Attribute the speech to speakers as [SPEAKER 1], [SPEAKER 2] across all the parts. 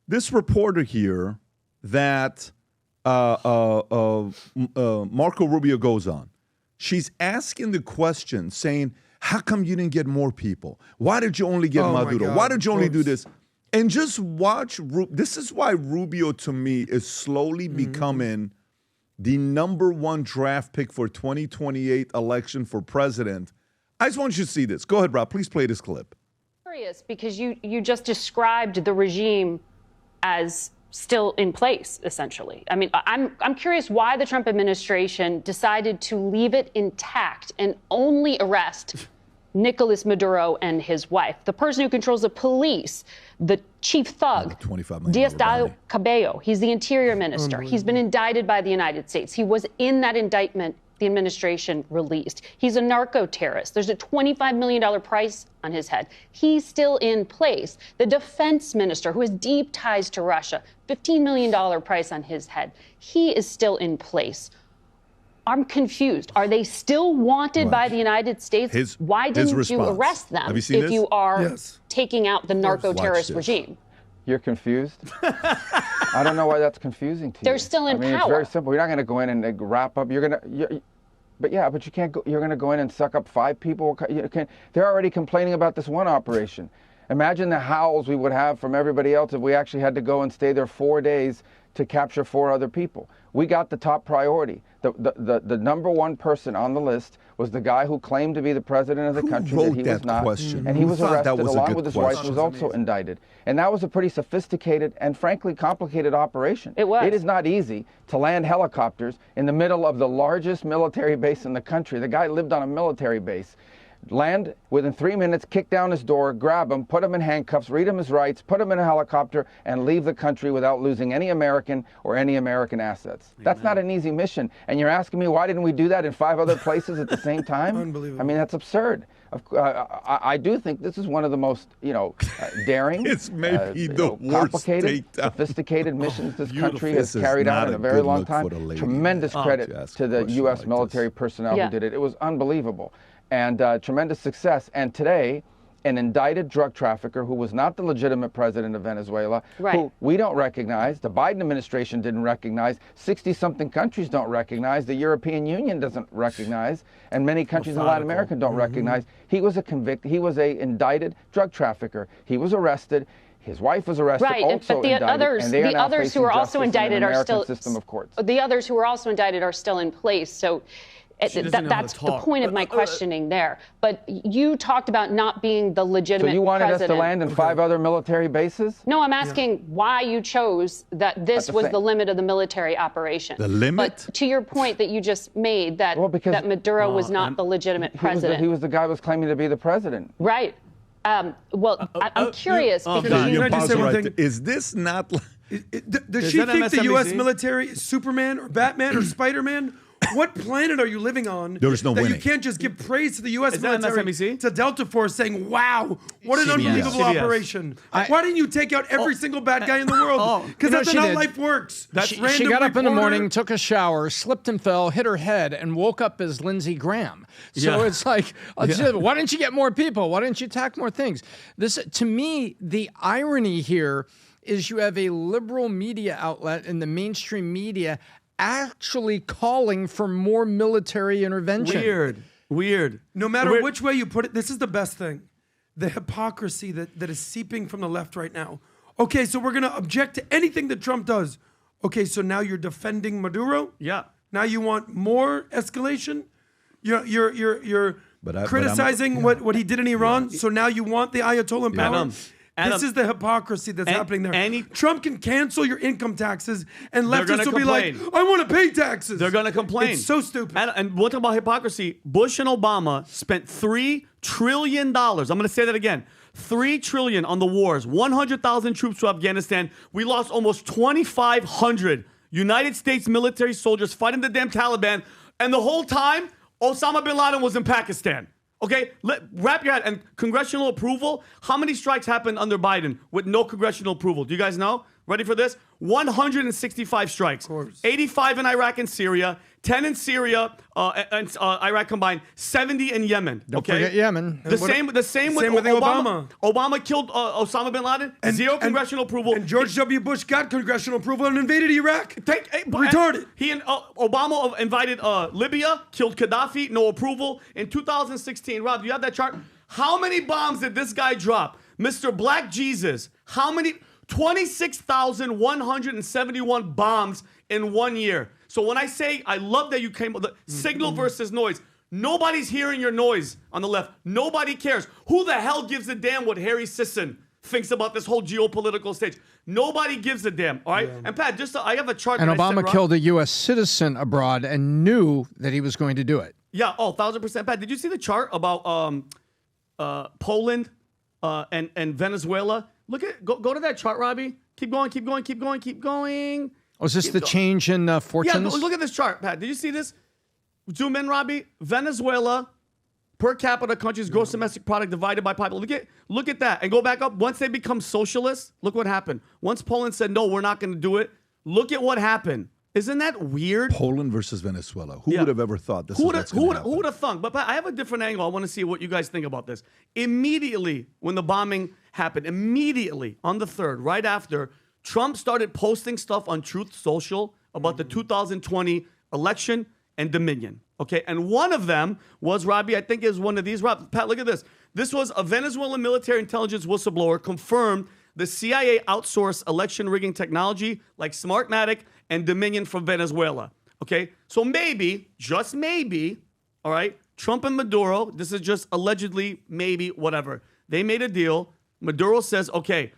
[SPEAKER 1] this reporter here that Marco Rubio goes on, she's asking the question saying, how come you didn't get more people? Why did you only get Maduro? Why did you only do this? And just watch. This is why Rubio, to me, is slowly becoming the #1 draft pick for 2028 election for president. I just want you to see this. Go ahead, Rob. Please play this clip.
[SPEAKER 2] Curious, because you just described the regime as still in place, essentially. I mean, I'm curious why the Trump administration decided to leave it intact and only arrest Nicolas Maduro and his wife, the person who controls the police, the chief thug, Diaz-Cabello. He's the interior minister. He's been indicted by the United States. He was in that indictment the administration released. He's a narco-terrorist. There's a $25 million price on his head. He's still in place. The defense minister, who has deep ties to Russia, $15 million price on his head. He is still in place. I'm confused. Are they still wanted by the United States? Why didn't you arrest them if you are taking out the narco-terrorist regime?
[SPEAKER 3] You're confused? I don't know why that's confusing to you.
[SPEAKER 2] They're still in power.
[SPEAKER 3] It's very simple. You're not going to go in and wrap up. But you can't go. You're going to go in and suck up 5 people. They're already complaining about this one operation. Imagine the howls we would have from everybody else if we actually had to go and stay there 4 days to capture 4 other people. We got the top priority. The #1 person on the list was the guy who claimed to be the president of the country that he was not.
[SPEAKER 1] Question?
[SPEAKER 3] And he was arrested along with his wife,
[SPEAKER 1] question?
[SPEAKER 3] who was also indicted. And that was a pretty sophisticated and frankly complicated operation.
[SPEAKER 2] It was.
[SPEAKER 3] It is not easy to land helicopters in the middle of the largest military base in the country. The guy lived on a military base. Land within 3 minutes, kick down his door, grab him, put him in handcuffs, read him his rights, put him in a helicopter, and leave the country without losing any American or any American assets. Amen. That's not an easy mission. And you're asking me, why didn't we do that in 5 other places at the same time?
[SPEAKER 4] Unbelievable.
[SPEAKER 3] I mean, that's absurd. I do think this is one of the most, daring,
[SPEAKER 1] it's maybe the worst
[SPEAKER 3] complicated, sophisticated missions this country has carried out in a very long time. Tremendous credit to the U.S. military personnel who did it. It was unbelievable. And tremendous success. And today, an indicted drug trafficker who was not the legitimate president of Venezuela, who we don't recognize, the Biden administration didn't recognize, 60-something countries don't recognize, the European Union doesn't recognize, and many countries in Latin America don't recognize. He was a indicted drug trafficker. He was arrested. His wife was arrested, also
[SPEAKER 2] but the
[SPEAKER 3] indicted,
[SPEAKER 2] the others who are also indicted are still
[SPEAKER 3] system of courts.
[SPEAKER 2] The others who are also indicted are still in place. So that's the point of my questioning there. But you talked about not being the legitimate
[SPEAKER 3] president. So you wanted
[SPEAKER 2] president.
[SPEAKER 3] us to land in 5 other military bases?
[SPEAKER 2] No, I'm asking why you chose that this was the limit of the military operation.
[SPEAKER 1] The limit?
[SPEAKER 2] But to your point that you just made, that that Maduro was not the legitimate president.
[SPEAKER 3] He was the guy who was claiming to be the president.
[SPEAKER 2] Right. I'm curious
[SPEAKER 1] because is this not?
[SPEAKER 4] Does she think the U.S. military is Superman or Batman or Spider-Man? What planet are you living on?
[SPEAKER 1] There's no winning.
[SPEAKER 4] You can't just give praise to the U.S. military, to Delta Force, saying, wow, what an unbelievable operation. Why didn't you take out every single bad guy in the world? Because that's not how life works.
[SPEAKER 5] She got up in the morning, took a shower, slipped and fell, hit her head, and woke up as Lindsey Graham. So it's like, why didn't you get more people? Why didn't you attack more things? This, to me, the irony here is you have a liberal media outlet in the mainstream media actually calling for more military intervention.
[SPEAKER 4] Weird. No matter which way you put it, this is the best thing. The hypocrisy that is seeping from the left right now. Okay, so we're going to object to anything that Trump does. Okay, so now you're defending Maduro?
[SPEAKER 6] Yeah.
[SPEAKER 4] Now you want more escalation? You're criticizing what he did in Iran, so now you want the Ayatollah in power? This is the hypocrisy that's happening there. Trump can cancel your income taxes, and leftists will be like, I want to pay taxes.
[SPEAKER 6] They're going to complain.
[SPEAKER 4] It's so stupid.
[SPEAKER 6] And one thing about hypocrisy, Bush and Obama spent $3 trillion. I'm going to say that again. $3 trillion on the wars, 100,000 troops to Afghanistan. We lost almost 2,500 United States military soldiers fighting the damn Taliban. And the whole time, Osama bin Laden was in Pakistan. Okay, wrap your head. And congressional approval, how many strikes happened under Biden with no congressional approval? Do you guys know? Ready for this? 165 strikes. 85 in Iraq and Syria, 10 in Syria and Iraq combined, 70 in Yemen.
[SPEAKER 5] Don't forget Yemen.
[SPEAKER 6] The same with Obama. Obama killed Osama bin Laden. Zero congressional approval.
[SPEAKER 4] And George W. Bush got congressional approval and invaded Iraq. Retarded.
[SPEAKER 6] He and Obama invited Libya, killed Gaddafi, no approval. In 2016, Rob, do you have that chart? How many bombs did this guy drop? Mr. Black Jesus, how many? 26,171 bombs in 1 year. So when I say, I love that you came with the signal versus noise. Nobody's hearing your noise on the left. Nobody cares. Who the hell gives a damn what Harry Sisson thinks about this whole geopolitical stage? Nobody gives a damn, all right? Yeah. And Pat, I have a chart.
[SPEAKER 5] And Obama killed a U.S. citizen abroad and knew that he was going to do it.
[SPEAKER 6] Yeah, 1,000%. Pat, did you see the chart about Poland and Venezuela? Look at go to that chart, Robbie. Keep going.
[SPEAKER 5] Oh, is this the change in fortunes?
[SPEAKER 6] Yeah, look at this chart, Pat. Did you see this? Zoom in, Robbie. Venezuela, per capita country's gross domestic product divided by population. Look at that. And go back up. Once they become socialists, look what happened. Once Poland said, no, we're not going to do it, look at what happened. Isn't that weird?
[SPEAKER 1] Poland versus Venezuela. Who would have ever thought this? Who would have
[SPEAKER 6] thunk? But Pat, I have a different angle. I want to see what you guys think about this. Immediately when the bombing happened, immediately on the 3rd, right after, Trump started posting stuff on Truth Social about the 2020 election and Dominion. Okay, and one of them was, Robbie, I think is one of these. Rob, Pat, look at this. This was a Venezuelan military intelligence whistleblower confirmed the CIA outsourced election rigging technology like Smartmatic and Dominion from Venezuela. Okay, so maybe, just maybe, all right, Trump and Maduro, this is just allegedly, maybe, whatever. They made a deal. Maduro says, okay,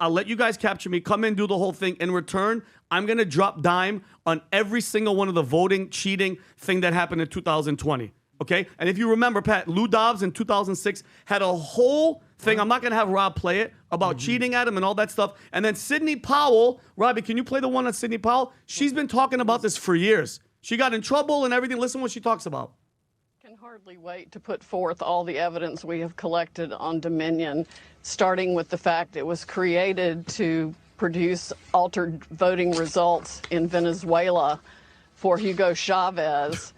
[SPEAKER 6] I'll let you guys capture me, come in, do the whole thing. In return, I'm going to drop dime on every single one of the voting, cheating thing that happened in 2020. Okay? And if you remember, Pat, Lou Dobbs in 2006 had a whole thing. I'm not going to have Rob play it about cheating at him and all that stuff. And then Sidney Powell, Robbie, can you play the one on Sidney Powell? She's been talking about this for years. She got in trouble and everything. Listen what she talks about.
[SPEAKER 7] Can hardly wait to put forth all the evidence we have collected on Dominion, starting with the fact it was created to produce altered voting results in Venezuela for Hugo Chavez,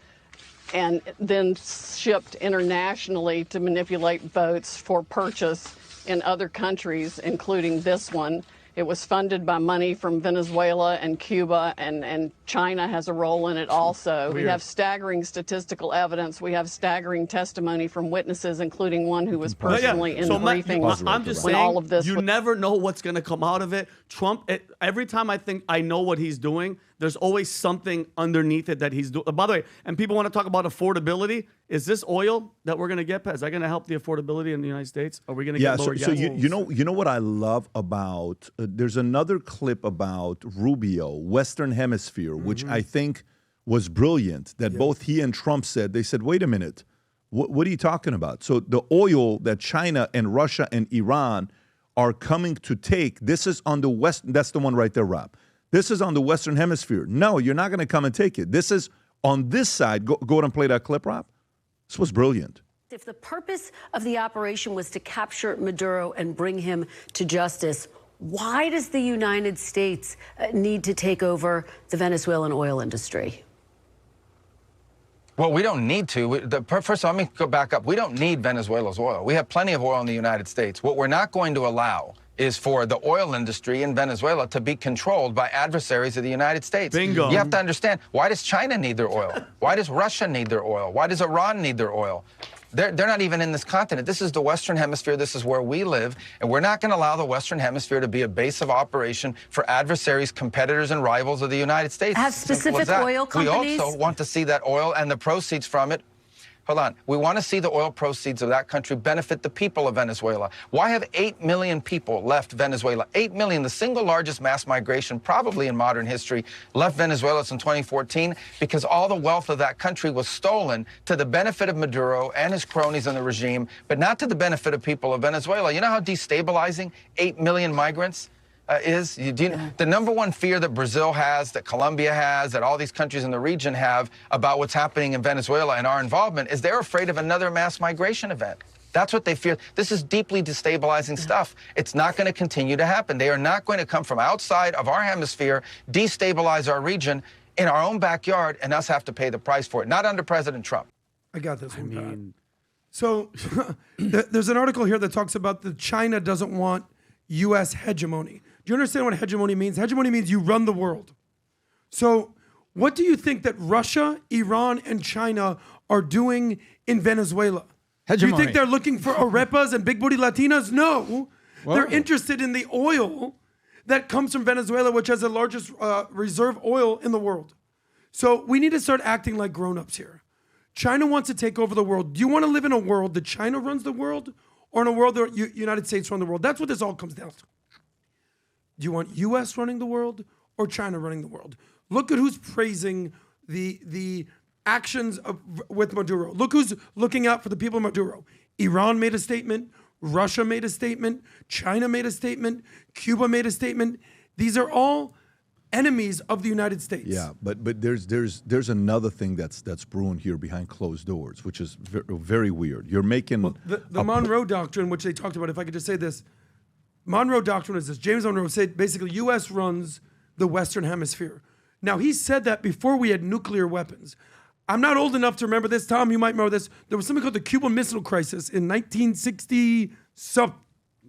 [SPEAKER 7] and then shipped internationally to manipulate votes for purchase in other countries, including this one. It was funded by money from Venezuela and Cuba, and China has a role in it also. Weird. We have staggering statistical evidence. We have staggering testimony from witnesses, including one who was personally in the briefings.
[SPEAKER 6] I'm just saying, all of this you never know what's going to come out of it. Trump, every time I think I know what he's doing, there's always something underneath it that he's doing. By the way, and people want to talk about affordability. Is this oil that we're going to get, Pat? Is that going to help the affordability in the United States? Are we going to get lower gas?
[SPEAKER 1] So you know what I love about, there's another clip about Rubio, Western Hemisphere, which I think was brilliant, that both he and Trump said. They said, wait a minute, what are you talking about? So the oil that China and Russia and Iran are coming to take, this is on the West, that's the one right there, Rob. This is on the Western Hemisphere. No, you're not going to come and take it. This is on this side. Go ahead and play that clip, Rob. This was brilliant.
[SPEAKER 8] If the purpose of the operation was to capture Maduro and bring him to justice, why does the United States need to take over the Venezuelan oil industry?
[SPEAKER 3] Well, we don't need to. First of all, let me go back up. We don't need Venezuela's oil. We have plenty of oil in the United States. What we're not going to allow is for the oil industry in Venezuela to be controlled by adversaries of the United States.
[SPEAKER 6] Bingo.
[SPEAKER 3] You have to understand, why does China need their oil? Why does Russia need their oil? Why does Iran need their oil? They're not even in this continent. This is the Western Hemisphere. This is where we live. And we're not going to allow the Western Hemisphere to be a base of operation for adversaries, competitors, and rivals of the United States.
[SPEAKER 8] Have specific oil companies?
[SPEAKER 3] We also want to see that oil and the proceeds from it. Hold on. We want to see the oil proceeds of that country benefit the people of Venezuela. Why have 8 million people left Venezuela? 8 million, the single largest mass migration probably in modern history, left Venezuela in 2014 because all the wealth of that country was stolen to the benefit of Maduro and his cronies in the regime, but not to the benefit of people of Venezuela. You know how destabilizing 8 million migrants is? The number one fear that Brazil has, that Colombia has, that all these countries in the region have about what's happening in Venezuela and our involvement is they're afraid of another mass migration event. That's what they fear. This is deeply destabilizing stuff. It's not going to continue to happen. They are not going to come from outside of our hemisphere, destabilize our region, in our own backyard and us have to pay the price for it. Not under President Trump.
[SPEAKER 4] I got this one, Pat. So there's an article here that talks about that China doesn't want U.S. hegemony. Do you understand what hegemony means? Hegemony means you run the world. So what do you think that Russia, Iran, and China are doing in Venezuela?
[SPEAKER 5] Hegemony.
[SPEAKER 4] Do you think they're looking for arepas and big booty Latinas? No.
[SPEAKER 5] Whoa.
[SPEAKER 4] They're interested in the oil that comes from Venezuela, which has the largest reserve oil in the world. So we need to start acting like grown-ups here. China wants to take over the world. Do you want to live in a world that China runs the world, or in a world that United States run the world? That's what this all comes down to. Do you want U.S. running the world or China running the world? Look at who's praising the actions with Maduro. Look who's looking out for the people of Maduro. Iran made a statement. Russia made a statement. China made a statement. Cuba made a statement. These are all enemies of the United States.
[SPEAKER 1] Yeah, but there's another thing that's brewing here behind closed doors, which is very weird. You're making
[SPEAKER 4] the Monroe Doctrine, which they talked about. If I could just say this, Monroe Doctrine is this. James Monroe said basically U.S. runs the Western Hemisphere. Now he said that before we had nuclear weapons. I'm not old enough to remember this. Tom, you might remember this. There was something called the Cuban Missile Crisis in 1960 something,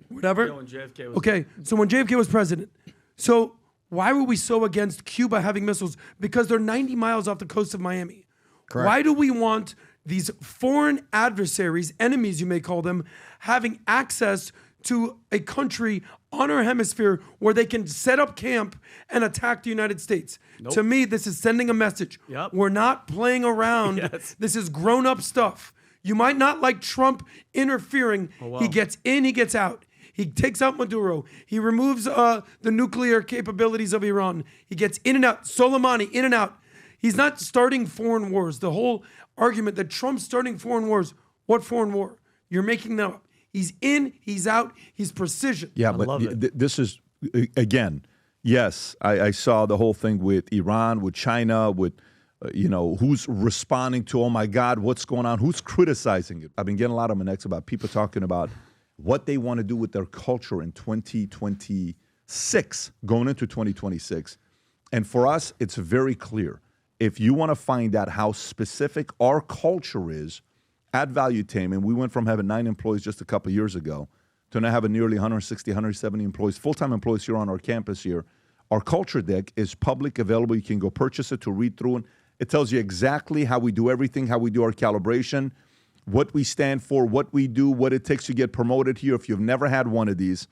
[SPEAKER 4] whatever.
[SPEAKER 6] Yeah, when JFK was
[SPEAKER 4] okay, so when JFK was president, so. Why were we so against Cuba having missiles? Because they're 90 miles off the coast of Miami. Correct. Why do we want these foreign adversaries, enemies you may call them, having access to a country on our hemisphere where they can set up camp and attack the United States? Nope. To me, this is sending a message.
[SPEAKER 6] Yep.
[SPEAKER 4] We're not playing around. Yes. This is grown-up stuff. You might not like Trump interfering. Oh, wow. He gets in, he gets out. He takes out Maduro. He removes the nuclear capabilities of Iran. He gets in and out. Soleimani, in and out. He's not starting foreign wars. The whole argument that Trump's starting foreign wars, what foreign war? You're making that up. He's in, he's out, he's precision.
[SPEAKER 1] Yeah, but this is, again, yes, I saw the whole thing with Iran, with China, with, who's responding to, oh my God, what's going on? Who's criticizing it? I've been getting a lot of minutes about people talking about what they want to do with their culture in 2026, going into 2026. And for us, it's very clear. If you want to find out how specific our culture is at Valuetainment, we went from having 9 employees just a couple of years ago to now having nearly 160, 170 employees, full-time employees here on our campus here. Our culture deck is public, available. You can go purchase it to read through it. It tells you exactly how we do everything, how we do our calibration, what we stand for, what we do, what it takes to get promoted here. If you've never had one of these,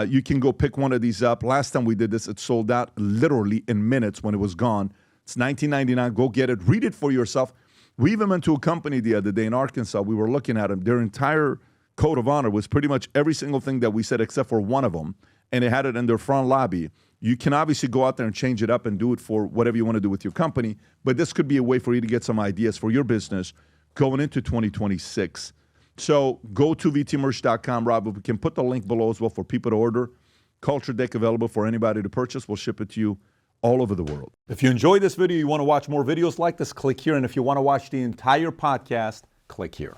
[SPEAKER 1] you can go pick one of these up. Last time we did this, it sold out literally in minutes when it was gone. It's $19.99. Go get it. Read it for yourself. We even went to a company the other day in Arkansas. We were looking at them. Their entire code of honor was pretty much every single thing that we said except for one of them, and they had it in their front lobby. You can obviously go out there and change it up and do it for whatever you want to do with your company, but this could be a way for you to get some ideas for your business going into 2026. So go to vtmerch.com, Rob. We can put the link below as well for people to order. Culture Deck available for anybody to purchase. We'll ship it to you all over the world. If you enjoyed this video, you want to watch more videos like this, click here. And if you want to watch the entire podcast, click here.